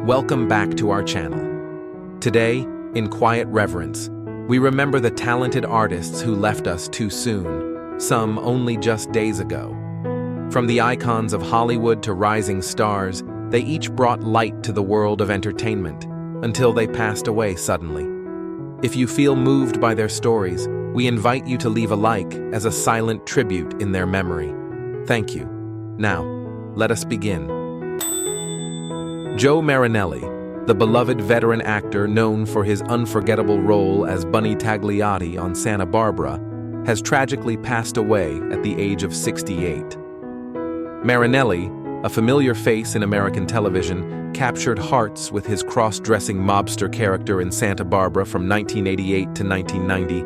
Welcome back to our channel. Today, in quiet reverence, we remember the talented artists who left us too soon, some only just days ago. From the icons of Hollywood to rising stars, they each brought light to the world of entertainment, until they passed away suddenly. If you feel moved by their stories, we invite you to leave a like as a silent tribute in their memory. Thank you. Now, let us begin. Joe Marinelli, the beloved veteran actor known for his unforgettable role as Bunny Tagliati on Santa Barbara, has tragically passed away at the age of 68. Marinelli, a familiar face in American television, captured hearts with his cross-dressing mobster character in Santa Barbara from 1988 to 1990,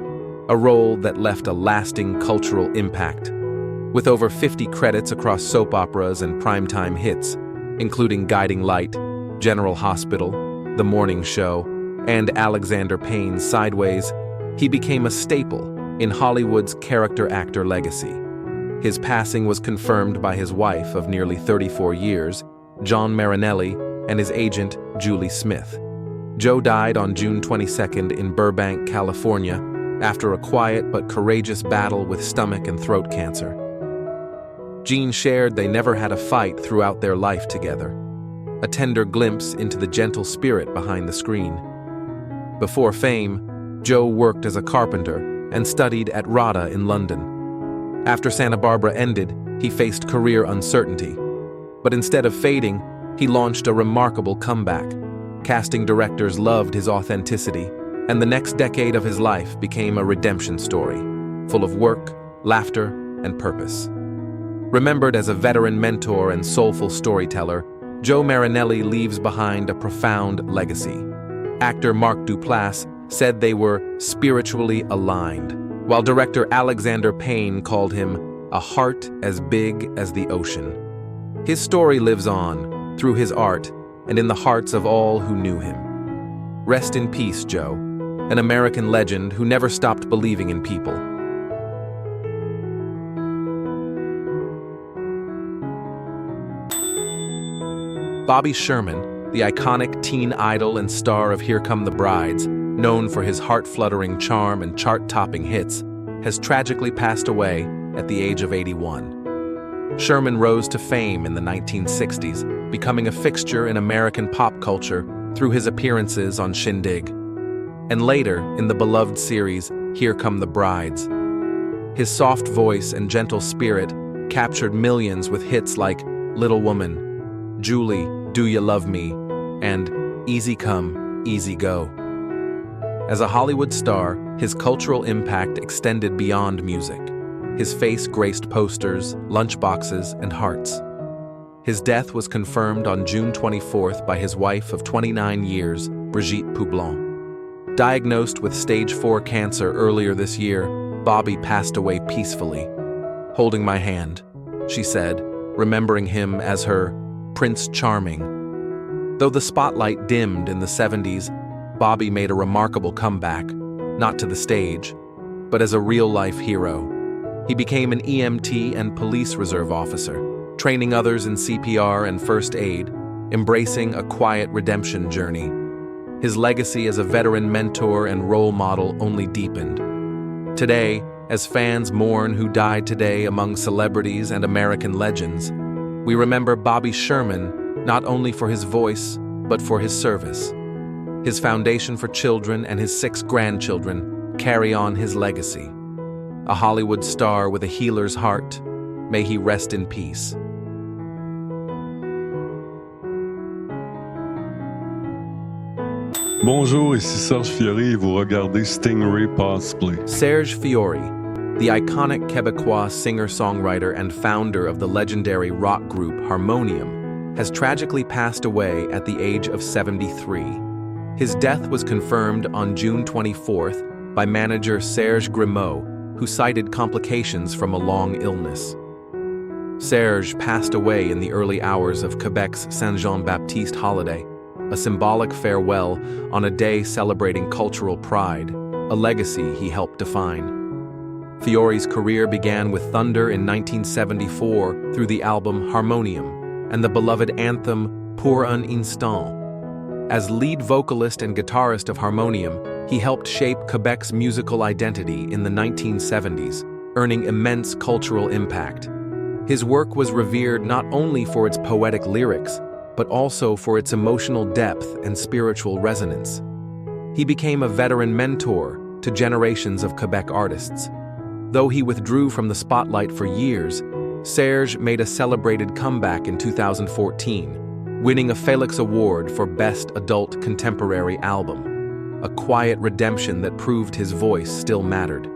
a role that left a lasting cultural impact. With over 50 credits across soap operas and primetime hits, including Guiding Light, General Hospital, The Morning Show, and Alexander Payne's Sideways, he became a staple in Hollywood's character actor legacy. His passing was confirmed by his wife of nearly 34 years, John Marinelli, and his agent, Julie Smith. Joe died on June 22nd in Burbank, California, after a quiet but courageous battle with stomach and throat cancer. Jean shared they never had a fight throughout their life together, a tender glimpse into the gentle spirit behind the screen. Before fame, Joe worked as a carpenter and studied at RADA in London. After Santa Barbara ended, he faced career uncertainty. But instead of fading, he launched a remarkable comeback. Casting directors loved his authenticity, and the next decade of his life became a redemption story, full of work, laughter, and purpose. Remembered as a veteran mentor and soulful storyteller, Joe Marinelli leaves behind a profound legacy. Actor Mark Duplass said they were spiritually aligned, while director Alexander Payne called him a heart as big as the ocean. His story lives on, through his art, and in the hearts of all who knew him. Rest in peace, Joe, an American legend who never stopped believing in people. Bobby Sherman, the iconic teen idol and star of Here Come the Brides, known for his heart-fluttering charm and chart-topping hits, has tragically passed away at the age of 81. Sherman rose to fame in the 1960s, becoming a fixture in American pop culture through his appearances on Shindig, and later in the beloved series Here Come the Brides. His soft voice and gentle spirit captured millions with hits like Little Woman, Julie, Do You Love Me, and Easy Come, Easy Go. As a Hollywood star, his cultural impact extended beyond music. His face graced posters, lunchboxes, and hearts. His death was confirmed on June 24th by his wife of 29 years, Brigitte Poublon. Diagnosed with stage 4 cancer earlier this year, Bobby passed away peacefully. Holding my hand, she said, remembering him as her Prince Charming. Though the spotlight dimmed in the 70s, Bobby made a remarkable comeback, not to the stage, but as a real-life hero. He became an EMT and police reserve officer, training others in CPR and first aid, embracing a quiet redemption journey. His legacy as a veteran mentor and role model only deepened. Today, as fans mourn who died today among celebrities and American legends, we remember Bobby Sherman not only for his voice, but for his service. His foundation for children and his 6 grandchildren carry on his legacy. A Hollywood star with a healer's heart, may he rest in peace. Bonjour, ici Serge Fiori et vous regardez Stingray Pass Play. Serge Fiori, the iconic Quebecois singer-songwriter and founder of the legendary rock group Harmonium, has tragically passed away at the age of 73. His death was confirmed on June 24th by manager Serge Grimaud, who cited complications from a long illness. Serge passed away in the early hours of Quebec's Saint-Jean-Baptiste holiday, a symbolic farewell on a day celebrating cultural pride, a legacy he helped define. Fiori's career began with Thunder in 1974 through the album Harmonium and the beloved anthem Pour un instant. As lead vocalist and guitarist of harmonium, he helped shape Quebec's musical identity in the 1970s, earning immense cultural impact. His work was revered not only for its poetic lyrics, but also for its emotional depth and spiritual resonance. He became a veteran mentor to generations of Quebec artists. Though he withdrew from the spotlight for years, Serge made a celebrated comeback in 2014, winning a Felix Award for Best Adult Contemporary Album, a quiet redemption that proved his voice still mattered.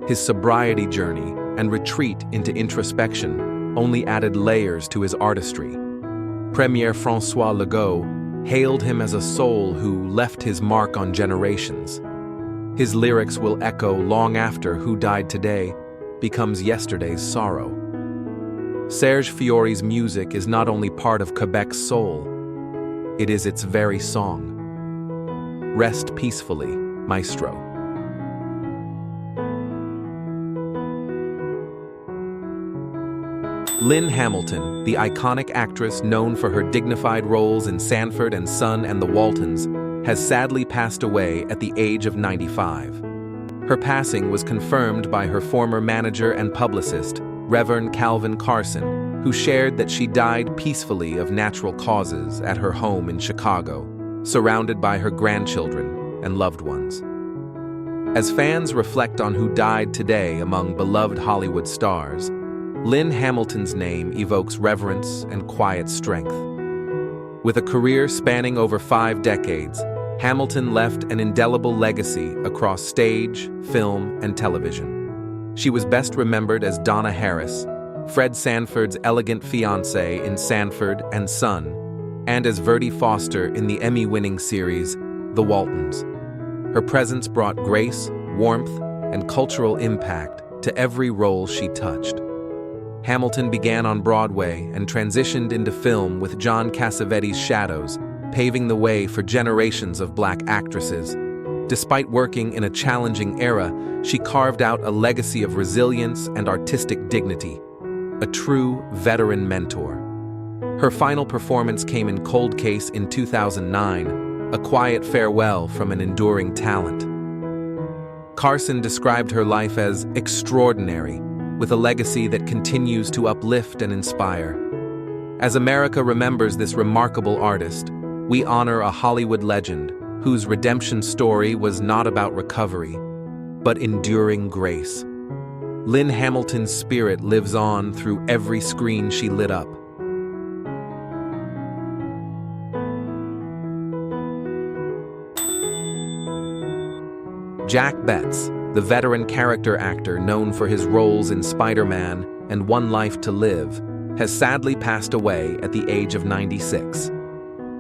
His sobriety journey and retreat into introspection only added layers to his artistry. Premier François Legault hailed him as a soul who left his mark on generations. His lyrics will echo long after Who Died Today becomes yesterday's sorrow. Serge Fiori's music is not only part of Quebec's soul, it is its very song. Rest peacefully, Maestro. Lynn Hamilton, the iconic actress known for her dignified roles in Sanford and Son and the Waltons, has sadly passed away at the age of 95. Her passing was confirmed by her former manager and publicist, Reverend Calvin Carson, who shared that she died peacefully of natural causes at her home in Chicago, surrounded by her grandchildren and loved ones. As fans reflect on who died today among beloved Hollywood stars, Lynn Hamilton's name evokes reverence and quiet strength. With a career spanning over 5 decades, Hamilton left an indelible legacy across stage, film, and television. She was best remembered as Donna Harris, Fred Sanford's elegant fiancée in Sanford and Son, and as Verdie Foster in the Emmy-winning series The Waltons. Her presence brought grace, warmth, and cultural impact to every role she touched. Hamilton began on Broadway and transitioned into film with John Cassavetes' Shadows, paving the way for generations of Black actresses. Despite working in a challenging era, she carved out a legacy of resilience and artistic dignity, a true veteran mentor. Her final performance came in Cold Case in 2009, a quiet farewell from an enduring talent. Carson described her life as extraordinary, with a legacy that continues to uplift and inspire. As America remembers this remarkable artist, we honor a Hollywood legend whose redemption story was not about recovery, but enduring grace. Lynn Hamilton's spirit lives on through every screen she lit up. Jack Betts, the veteran character actor known for his roles in Spider-Man and One Life to Live, has sadly passed away at the age of 96.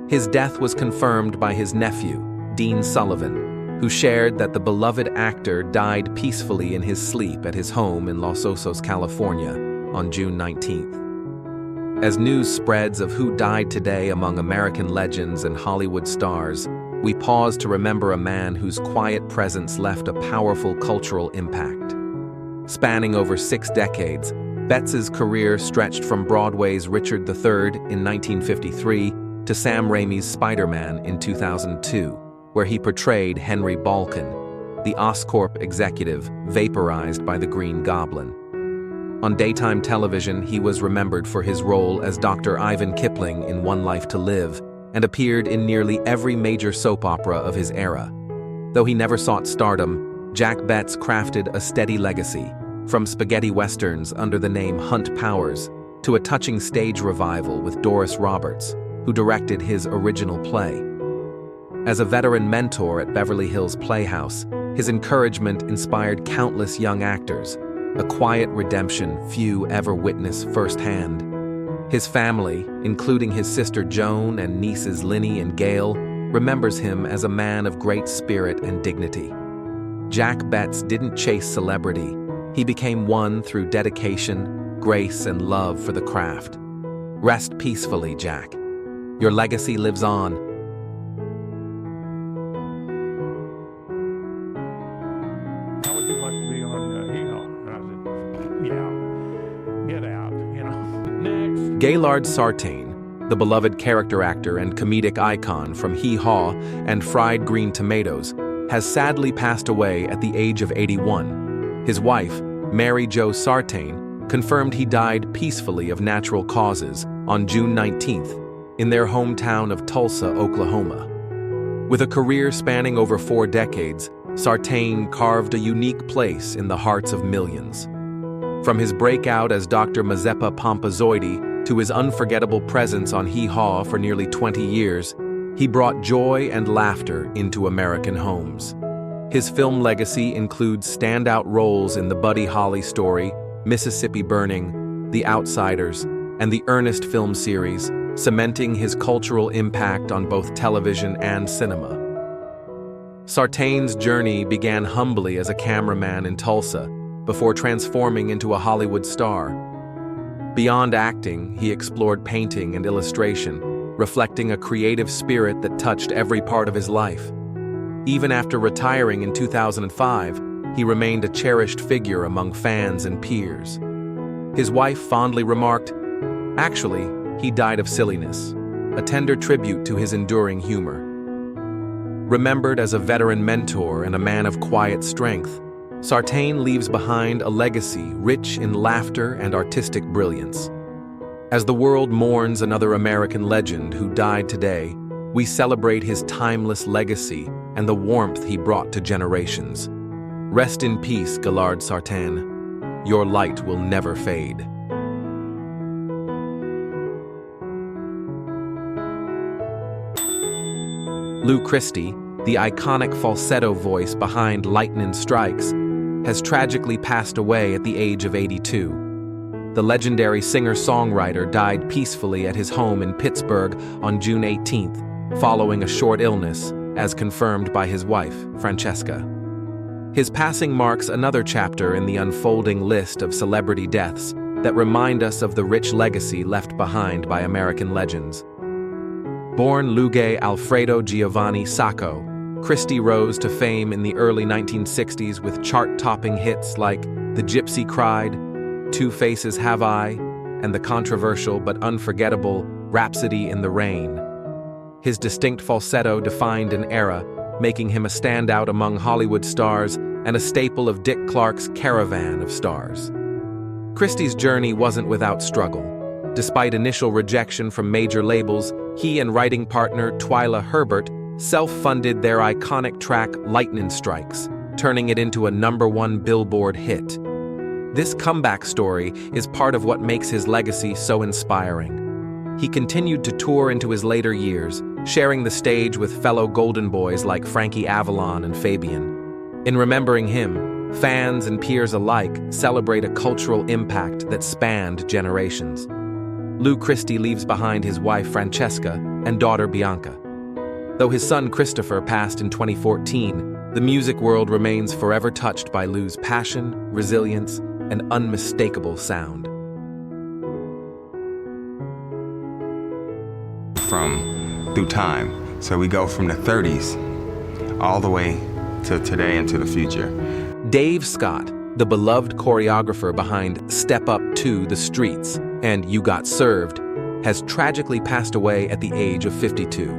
His death was confirmed by his nephew, Dean Sullivan, who shared that the beloved actor died peacefully in his sleep at his home in Los Osos, California, on June 19th. As news spreads of who died today among American legends and Hollywood stars, we pause to remember a man whose quiet presence left a powerful cultural impact. Spanning over 6 decades, Betts's career stretched from Broadway's Richard III in 1953 to Sam Raimi's Spider-Man in 2002, where he portrayed Henry Balkin, the Oscorp executive vaporized by the Green Goblin. On daytime television, he was remembered for his role as Dr. Ivan Kipling in One Life to Live, and appeared in nearly every major soap opera of his era. Though he never sought stardom, Jack Betts crafted a steady legacy, from spaghetti westerns under the name Hunt Powers to a touching stage revival with Doris Roberts, who directed his original play. As a veteran mentor at Beverly Hills Playhouse, his encouragement inspired countless young actors, a quiet redemption few ever witness firsthand. His family, including his sister Joan and nieces Linny and Gail, remembers him as a man of great spirit and dignity. Jack Betts didn't chase celebrity. He became one through dedication, grace, and love for the craft. Rest peacefully, Jack. Your legacy lives on. How would you like to be on Hee Haw? And I said, yeah, get out, you know. Next. Gailard Sartain, the beloved character actor and comedic icon from Hee Haw and Fried Green Tomatoes, has sadly passed away at the age of 81. His wife, Mary Jo Sartain, confirmed he died peacefully of natural causes on June 19th in their hometown of Tulsa, Oklahoma. With a career spanning over 4 decades, Sartain carved a unique place in the hearts of millions. From his breakout as Dr. Mazeppa Pompazoidi to his unforgettable presence on Hee Haw for nearly 20 years, he brought joy and laughter into American homes. His film legacy includes standout roles in the Buddy Holly story, Mississippi Burning, The Outsiders, and the Ernest film series, cementing his cultural impact on both television and cinema. Sartain's journey began humbly as a cameraman in Tulsa, before transforming into a Hollywood star. Beyond acting, he explored painting and illustration, reflecting a creative spirit that touched every part of his life. Even after retiring in 2005, he remained a cherished figure among fans and peers. His wife fondly remarked, "Actually, he died of silliness," a tender tribute to his enduring humor. Remembered as a veteran mentor and a man of quiet strength, Sartain leaves behind a legacy rich in laughter and artistic brilliance. As the world mourns another American legend who died today, we celebrate his timeless legacy and the warmth he brought to generations. Rest in peace, Gailard Sartain. Your light will never fade. Lou Christie, the iconic falsetto voice behind Lightnin' Strikes, has tragically passed away at the age of 82. The legendary singer-songwriter died peacefully at his home in Pittsburgh on June 18th, following a short illness, as confirmed by his wife, Francesca. His passing marks another chapter in the unfolding list of celebrity deaths that remind us of the rich legacy left behind by American legends. Born Luigi Alfredo Giovanni Sacco, Christie rose to fame in the early 1960s with chart-topping hits like The Gypsy Cried, Two Faces Have I, and the controversial but unforgettable Rhapsody in the Rain. His distinct falsetto defined an era, making him a standout among Hollywood stars and a staple of Dick Clark's caravan of stars. Christie's journey wasn't without struggle. Despite initial rejection from major labels, he and writing partner Twyla Herbert self-funded their iconic track Lightnin' Strikes, turning it into a #1 Billboard hit. This comeback story is part of what makes his legacy so inspiring. He continued to tour into his later years, sharing the stage with fellow Golden Boys like Frankie Avalon and Fabian. In remembering him, fans and peers alike celebrate a cultural impact that spanned generations. Lou Christie leaves behind his wife Francesca and daughter Bianca. Though his son Christopher passed in 2014, the music world remains forever touched by Lou's passion, resilience, and unmistakable sound. Through time. So we go from the 30s all the way to today and to the future. Dave Scott, the beloved choreographer behind Step Up to the Streets and You Got Served, has tragically passed away at the age of 52.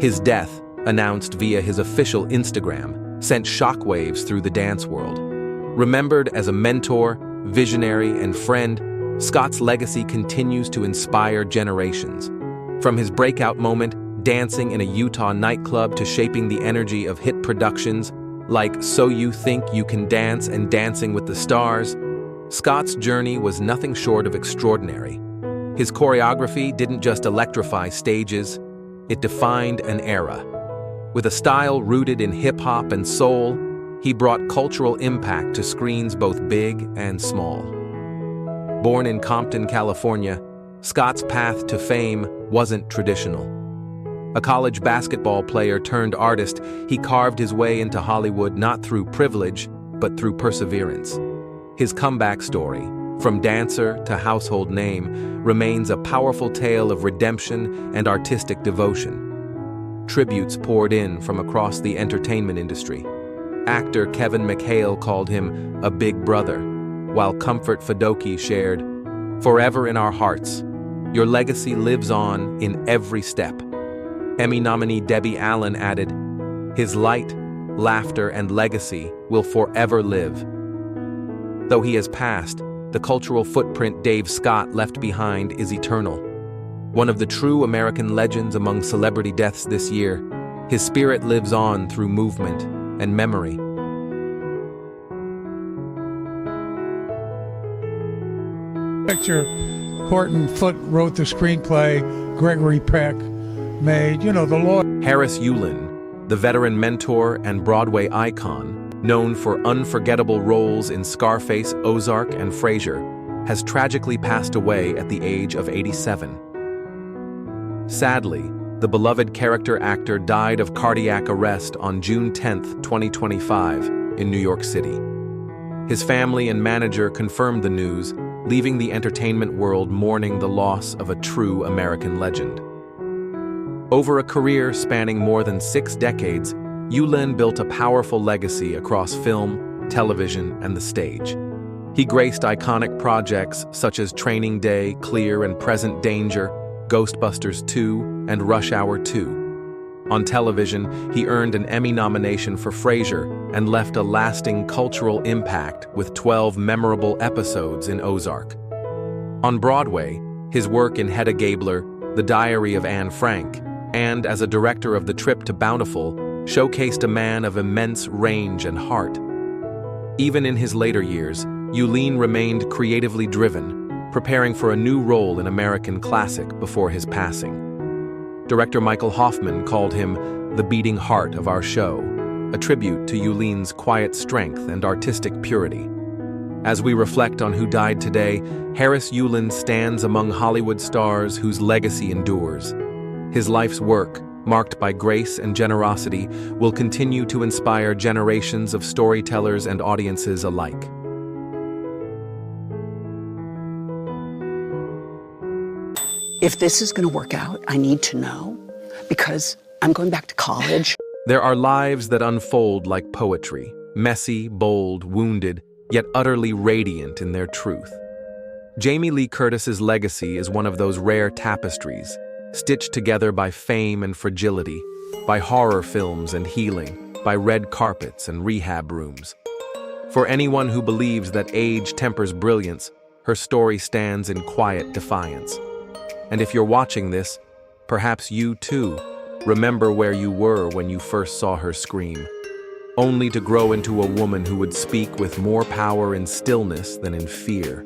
His death, announced via his official Instagram, sent shockwaves through the dance world. Remembered as a mentor, visionary, and friend, Scott's legacy continues to inspire generations. From his breakout moment, dancing in a Utah nightclub, to shaping the energy of hit productions like So You Think You Can Dance and Dancing with the Stars, Scott's journey was nothing short of extraordinary. His choreography didn't just electrify stages, it defined an era. With a style rooted in hip-hop and soul, he brought cultural impact to screens both big and small. Born in Compton, California, Scott's path to fame wasn't traditional. A college basketball player turned artist, he carved his way into Hollywood not through privilege, but through perseverance. His comeback story, from dancer to household name, remains a powerful tale of redemption and artistic devotion. Tributes poured in from across the entertainment industry. Actor Kevin McHale called him a big brother, while Comfort Fidoki shared, "Forever in our hearts, Your legacy lives on in every step. Emmy nominee Debbie Allen added, "His light, laughter, and legacy will forever live." Though he has passed, the cultural footprint Dave Scott left behind is eternal. One of the true American legends among celebrity deaths this year, his spirit lives on through movement and memory. Picture, Horton Foote wrote the screenplay, Gregory Peck made, the lawyer. Harris Yulin, the veteran mentor and Broadway icon, known for unforgettable roles in Scarface, Ozark, and Frasier, has tragically passed away at the age of 87. Sadly, the beloved character actor died of cardiac arrest on June 10, 2025, in New York City. His family and manager confirmed the news, leaving the entertainment world mourning the loss of a true American legend. Over a career spanning more than 6 decades, Yulin built a powerful legacy across film, television, and the stage. He graced iconic projects such as Training Day, Clear and Present Danger, Ghostbusters 2, and Rush Hour 2. On television, he earned an Emmy nomination for Frasier and left a lasting cultural impact with 12 memorable episodes in Ozark. On Broadway, his work in Hedda Gabler, The Diary of Anne Frank, and as a director of The Trip to Bountiful, showcased a man of immense range and heart. Even in his later years, Yulin remained creatively driven, preparing for a new role in American classic before his passing. Director Michael Hoffman called him the beating heart of our show, a tribute to Yulin's quiet strength and artistic purity. As we reflect on who died today, Harris Yulin stands among Hollywood stars whose legacy endures. His life's work, marked by grace and generosity, will continue to inspire generations of storytellers and audiences alike. If this is going to work out, I need to know, because I'm going back to college. There are lives that unfold like poetry, messy, bold, wounded, yet utterly radiant in their truth. Jamie Lee Curtis's legacy is one of those rare tapestries, stitched together by fame and fragility, by horror films and healing, by red carpets and rehab rooms. For anyone who believes that age tempers brilliance, her story stands in quiet defiance. And if you're watching this, perhaps you too remember where you were when you first saw her scream, only to grow into a woman who would speak with more power in stillness than in fear.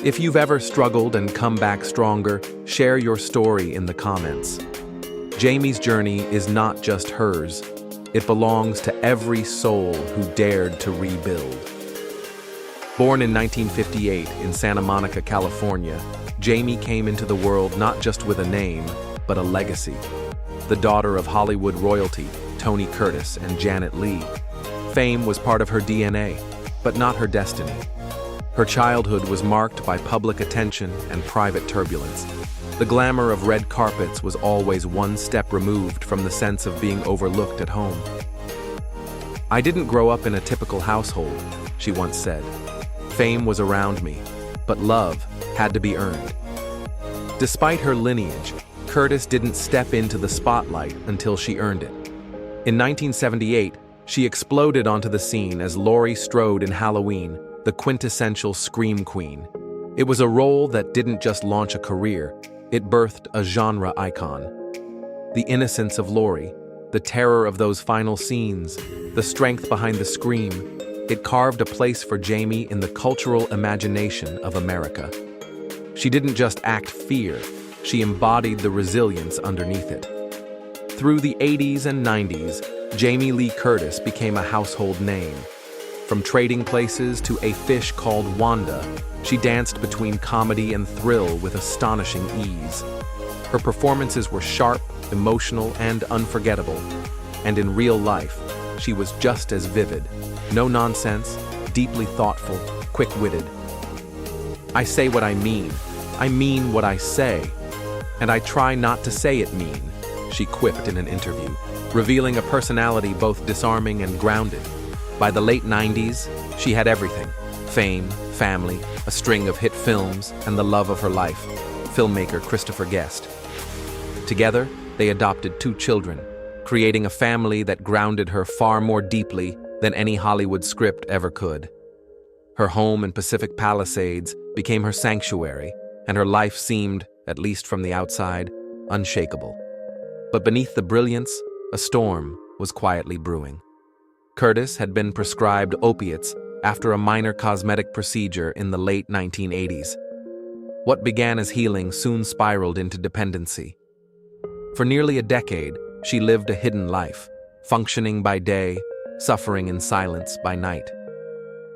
If you've ever struggled and come back stronger, share your story in the comments. Jamie's journey is not just hers. It belongs to every soul who dared to rebuild. Born in 1958 in Santa Monica, California, Jamie came into the world not just with a name, but a legacy. The daughter of Hollywood royalty, Tony Curtis and Janet Leigh. Fame was part of her DNA, but not her destiny. Her childhood was marked by public attention and private turbulence. The glamour of red carpets was always one step removed from the sense of being overlooked at home. "I didn't grow up in a typical household," she once said. "Fame was around me, but love had to be earned." Despite her lineage, Curtis didn't step into the spotlight until she earned it. In 1978, she exploded onto the scene as Laurie Strode in Halloween, the quintessential scream queen. It was a role that didn't just launch a career, it birthed a genre icon. The innocence of Laurie, the terror of those final scenes, the strength behind the scream, it carved a place for Jamie in the cultural imagination of America. She didn't just act fear, she embodied the resilience underneath it. Through the 80s and 90s, Jamie Lee Curtis became a household name. From Trading Places to A Fish Called Wanda, she danced between comedy and thrill with astonishing ease. Her performances were sharp, emotional, and unforgettable. And in real life, she was just as vivid. No nonsense, deeply thoughtful, quick-witted. "I say what I mean what I say, and I try not to say it mean," she quipped in an interview, revealing a personality both disarming and grounded. By the late 90s, she had everything: fame, family, a string of hit films, and the love of her life. filmmaker Christopher Guest. Together, they adopted 2 children, creating a family that grounded her far more deeply than any Hollywood script ever could. Her home in Pacific Palisades became her sanctuary, and her life seemed, at least from the outside, unshakable. But beneath the brilliance, a storm was quietly brewing. Curtis had been prescribed opiates after a minor cosmetic procedure in the late 1980s. What began as healing soon spiraled into dependency. For nearly a decade, she lived a hidden life, functioning by day, suffering in silence by night.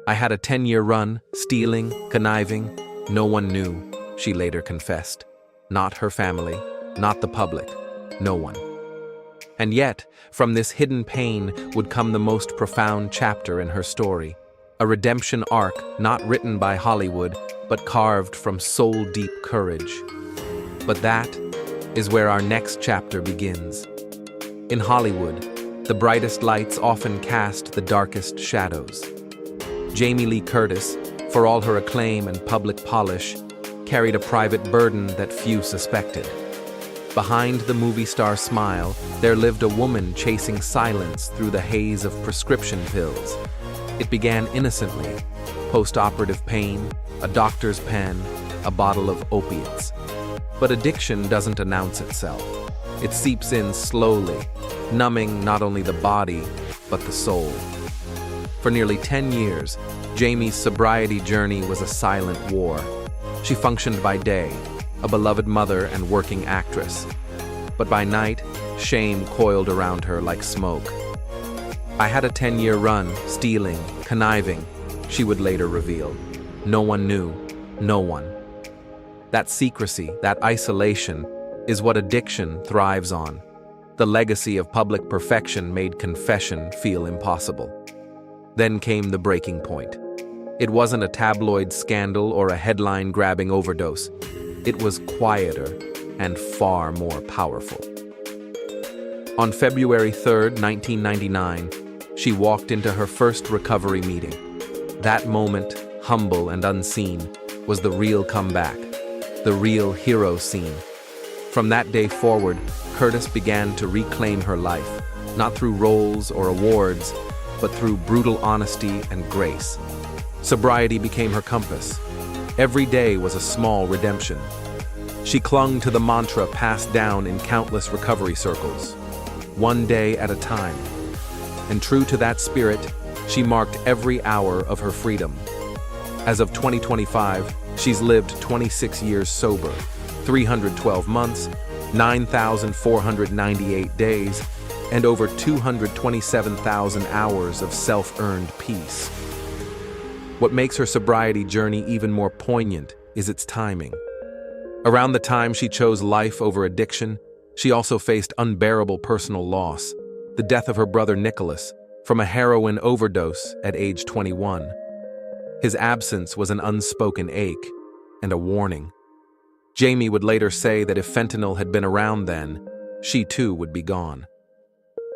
"I had a 10-year run, stealing, conniving. No one knew," she later confessed. Not her family, not the public, no one. And yet, from this hidden pain would come the most profound chapter in her story, a redemption arc not written by Hollywood, but carved from soul-deep courage. But that is where our next chapter begins. In Hollywood, the brightest lights often cast the darkest shadows. Jamie Lee Curtis, for all her acclaim and public polish, carried a private burden that few suspected. Behind the movie star smile, there lived a woman chasing silence through the haze of prescription pills. It began innocently: post-operative pain, a doctor's pen, a bottle of opiates. But addiction doesn't announce itself. It seeps in slowly, numbing not only the body, but the soul. For nearly 10 years, Jamie's sobriety journey was a silent war. She functioned by day, a beloved mother and working actress. But by night, shame coiled around her like smoke. "I had a 10-year run, stealing, conniving," she would later reveal. "No one knew, no one." That secrecy, that isolation, is what addiction thrives on. The legacy of public perfection made confession feel impossible. Then came the breaking point. It wasn't a tabloid scandal or a headline-grabbing overdose. It was quieter and far more powerful. On February 3, 1999, she walked into her first recovery meeting. That moment, humble and unseen, was the real comeback, the real hero scene. From that day forward, Curtis began to reclaim her life, not through roles or awards, but through brutal honesty and grace. Sobriety became her compass. Every day was a small redemption. She clung to the mantra passed down in countless recovery circles, one day at a time. And true to that spirit, she marked every hour of her freedom. As of 2025, she's lived 26 years sober, 312 months, 9,498 days, and over 227,000 hours of self-earned peace. What makes her sobriety journey even more poignant is its timing. Around the time she chose life over addiction, she also faced unbearable personal loss, the death of her brother Nicholas from a heroin overdose at age 21. His absence was an unspoken ache and a warning. Jamie would later say that if fentanyl had been around then, she too would be gone.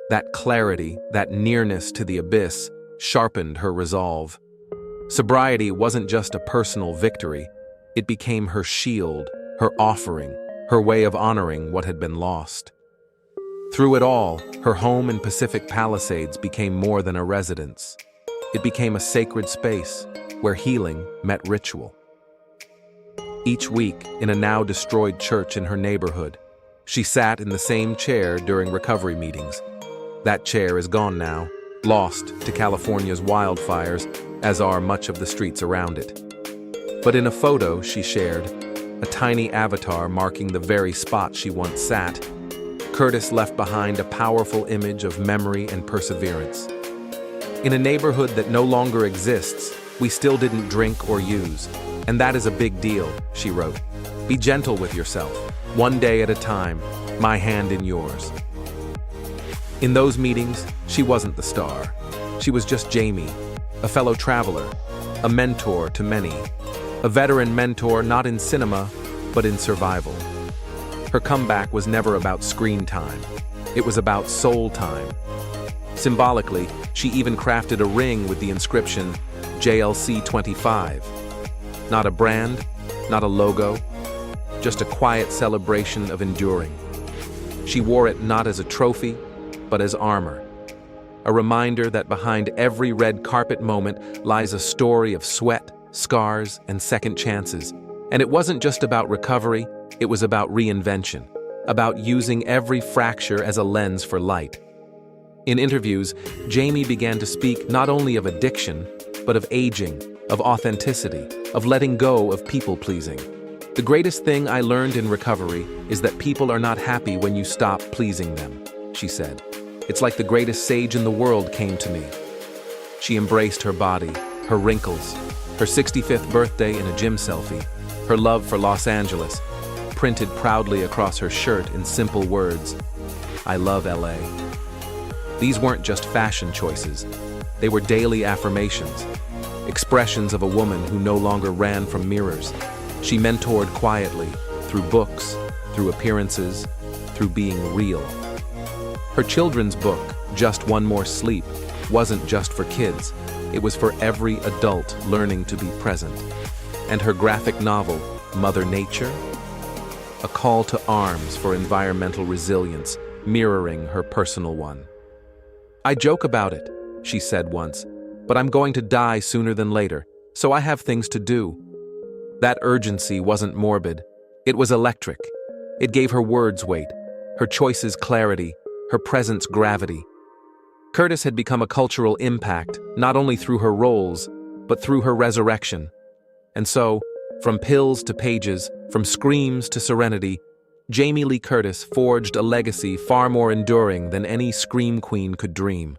That clarity, that nearness to the abyss, sharpened her resolve. Sobriety wasn't just a personal victory, it became her shield, her offering, her way of honoring what had been lost. Through it all, her home in Pacific Palisades became more than a residence. It became a sacred space where healing met ritual. Each week, in a now-destroyed church in her neighborhood, she sat in the same chair during recovery meetings. That chair is gone now, lost to California's wildfires, as are much of the streets around it. But in a photo she shared, a tiny avatar marking the very spot she once sat, Curtis left behind a powerful image of memory and perseverance. "In a neighborhood that no longer exists, we still didn't drink or use, and that is a big deal," she wrote. "Be gentle with yourself, one day at a time, my hand in yours." In those meetings, she wasn't the star. She was just Jamie, a fellow traveler, a mentor to many, a veteran mentor not in cinema, but in survival. Her comeback was never about screen time. It was about soul time. Symbolically, she even crafted a ring with the inscription, JLC 25. Not a brand, not a logo, just a quiet celebration of enduring. She wore it not as a trophy, but as armor. A reminder that behind every red carpet moment lies a story of sweat, scars, and second chances. And it wasn't just about recovery, it was about reinvention, about using every fracture as a lens for light. In interviews, Jamie began to speak not only of addiction, but of aging, of authenticity, of letting go of people-pleasing. The greatest thing I learned in recovery is that people are not happy when you stop pleasing them, she said. It's like the greatest sage in the world came to me. She embraced her body, her wrinkles, her 65th birthday in a gym selfie, her love for Los Angeles, printed proudly across her shirt in simple words, "I love LA." These weren't just fashion choices. They were daily affirmations, expressions of a woman who no longer ran from mirrors. She mentored quietly, through books, through appearances, through being real. Her children's book, Just One More Sleep, wasn't just for kids. It was for every adult learning to be present. And her graphic novel, Mother Nature, a call to arms for environmental resilience, mirroring her personal one. "I joke about it," she said once, "but I'm going to die sooner than later, so I have things to do." That urgency wasn't morbid. It was electric. It gave her words weight, her choices clarity, her presence gravity. Curtis had become a cultural impact, not only through her roles, but through her resurrection. And so, from pills to pages, from screams to serenity, Jamie Lee Curtis forged a legacy far more enduring than any scream queen could dream.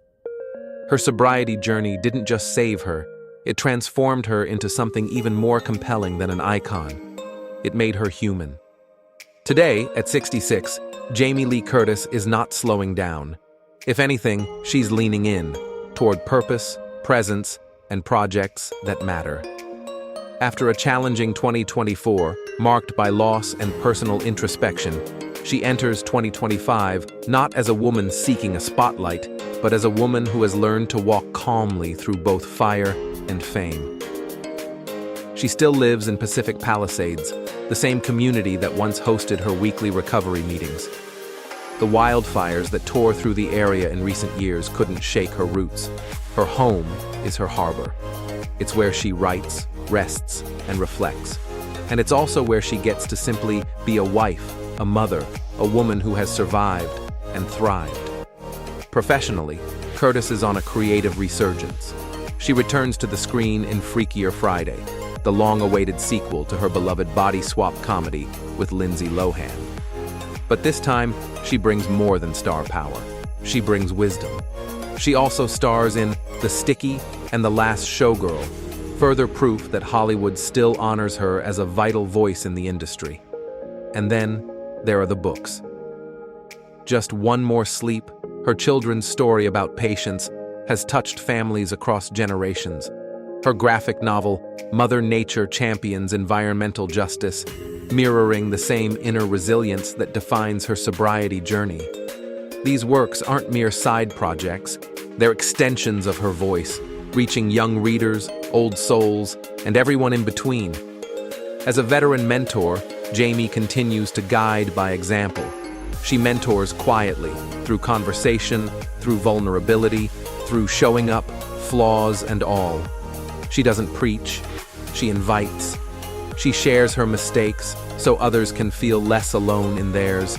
Her sobriety journey didn't just save her, it transformed her into something even more compelling than an icon. It made her human. Today, at 66, Jamie Lee Curtis is not slowing down. If anything, she's leaning in, toward purpose, presence, and projects that matter. After a challenging 2024, marked by loss and personal introspection, she enters 2025 not as a woman seeking a spotlight, but as a woman who has learned to walk calmly through both fire and fame. She still lives in Pacific Palisades, the same community that once hosted her weekly recovery meetings. The wildfires that tore through the area in recent years couldn't shake her roots. Her home is her harbor. It's where she writes, rests, and reflects. And it's also where she gets to simply be a wife, a mother, a woman who has survived and thrived. Professionally, Curtis is on a creative resurgence. She returns to the screen in Freakier Friday, the long-awaited sequel to her beloved body swap comedy with Lindsay Lohan. But this time, she brings more than star power. She brings wisdom. She also stars in The Sticky and The Last Showgirl, further proof that Hollywood still honors her as a vital voice in the industry. And then, there are the books. Just One More Sleep, her children's story about patience, has touched families across generations. Her graphic novel, Mother Nature champions environmental justice, mirroring the same inner resilience that defines her sobriety journey. These works aren't mere side projects, they're extensions of her voice, reaching young readers, old souls, and everyone in between. As a veteran mentor, Jamie continues to guide by example. She mentors quietly, through conversation, through vulnerability, through showing up, flaws and all. She doesn't preach, she invites. She shares her mistakes so others can feel less alone in theirs.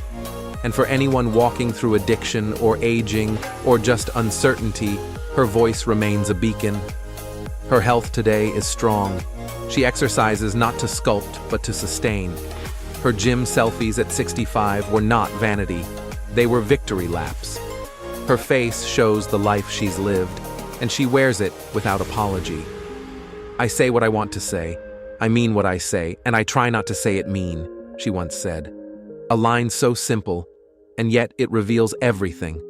And for anyone walking through addiction or aging or just uncertainty, her voice remains a beacon. Her health today is strong. She exercises not to sculpt, but to sustain. Her gym selfies at 65 were not vanity. They were victory laps. Her face shows the life she's lived, and she wears it without apology. "I say what I want to say. I mean what I say, and I try not to say it mean," she once said. A line so simple, and yet it reveals everything.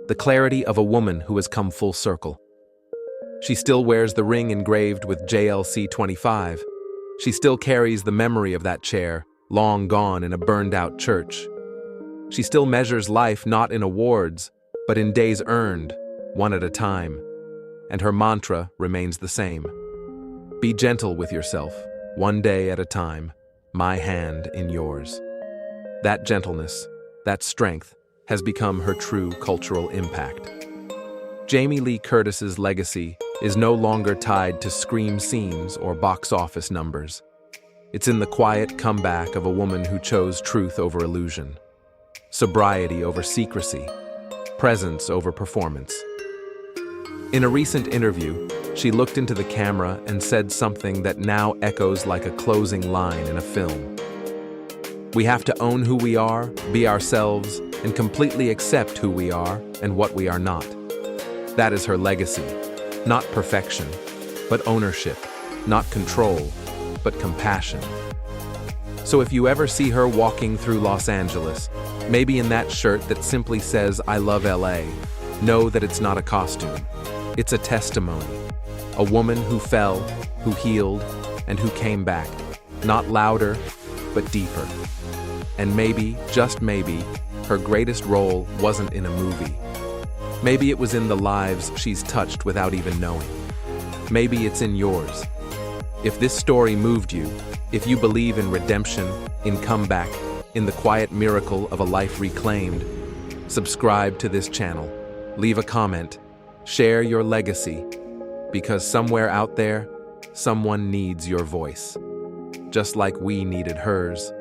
The clarity of a woman who has come full circle. She still wears the ring engraved with JLC 25. She still carries the memory of that chair, long gone in a burned-out church. She still measures life not in awards, but in days earned, one at a time. And her mantra remains the same. Be gentle with yourself, one day at a time. my hand in yours. That gentleness, that strength, has become her true cultural impact. Jamie Lee Curtis's legacy is no longer tied to scream scenes or box office numbers. It's in the quiet comeback of a woman who chose truth over illusion, sobriety over secrecy, presence over performance. In a recent interview, she looked into the camera and said something that now echoes like a closing line in a film. We have to own who we are, be ourselves, and completely accept who we are and what we are not. That is her legacy. Not perfection, but ownership. Not control, but compassion. So if you ever see her walking through Los Angeles, maybe in that shirt that simply says, "I love LA," know that it's not a costume. It's a testimony. A woman who fell, who healed, and who came back. Not louder, but deeper. And maybe, just maybe, her greatest role wasn't in a movie. Maybe it was in the lives she's touched without even knowing. Maybe it's in yours. If this story moved you, if you believe in redemption, in comeback, in the quiet miracle of a life reclaimed, subscribe to this channel, leave a comment, share your legacy, because somewhere out there, someone needs your voice, just like we needed hers.